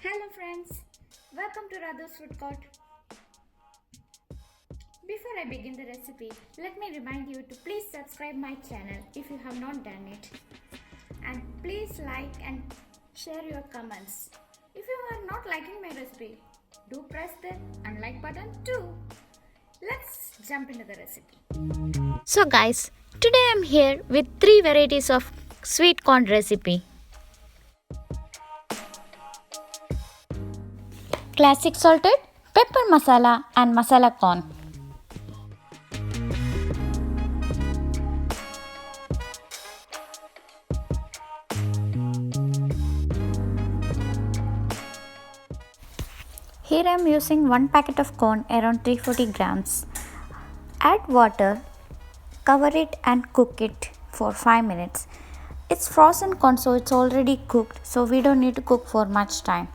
Hello friends, welcome to Radha's Food Court. Before I begin the recipe, let me remind you to please subscribe my channel if you have not done it. And please like and share your comments. If you are not liking my recipe, do press the unlike button too. Let's jump into the recipe. So guys, today I'm here with 3 varieties of sweet corn recipe. Classic salted, pepper masala and masala corn. Here I am using 1 packet of corn around 340 grams. Add water, cover it and cook it for 5 minutes. It's frozen corn so it's already cooked, so we don't need to cook for much time.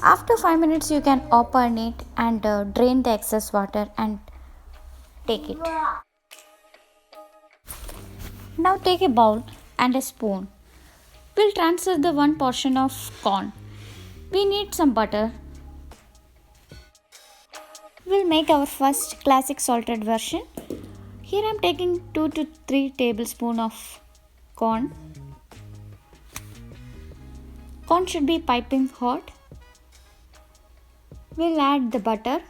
After 5 minutes you can open it and drain the excess water and take it. Now take a bowl and a spoon. We'll transfer the one portion of corn. We need some butter. We'll make our first classic salted version. Here I am taking 2 to 3 tablespoons of corn. Corn should be piping hot. We'll add the butter,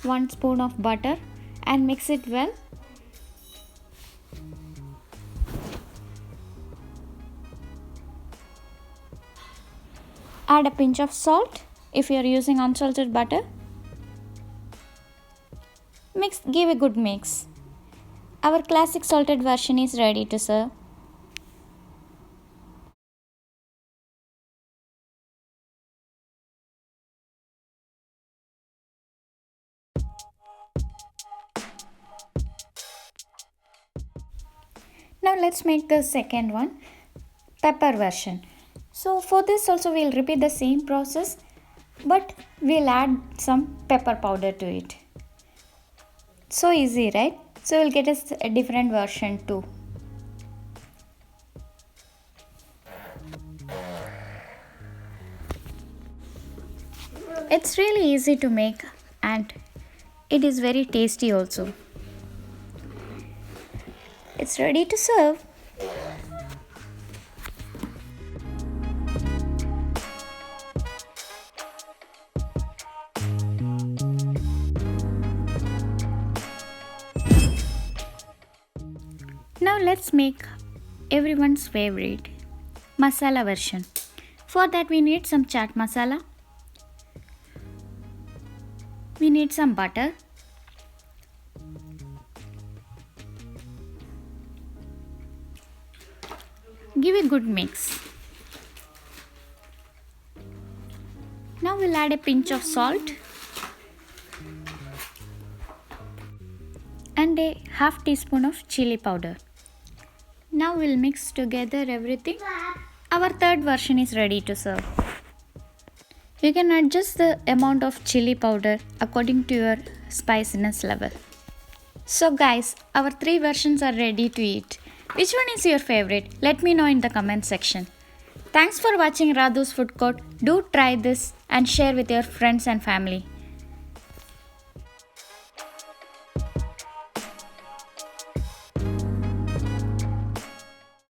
1 spoon of butter, and mix it well. Add a pinch of salt if you are using unsalted butter. Give a good mix. Our classic salted version is ready to serve. Now let's make the second one, pepper version. So for this also we'll repeat the same process, but we'll add some pepper powder to it. So easy, right? So we'll get a different version too. It's really easy to make and it is very tasty also. It's ready to serve. Now let's make everyone's favorite masala version. For that we need some chaat masala. We need some butter. Give a good mix. Now we'll add a pinch of salt and a half teaspoon of chili powder. Now we'll mix together everything. Our third version is ready to serve. You can adjust the amount of chili powder according to your spiciness level. So guys, our 3 versions are ready to eat. Which one is your favorite? Let me know in the comment section. Thanks for watching Radhu's Food Court. Do try this and share with your friends and family.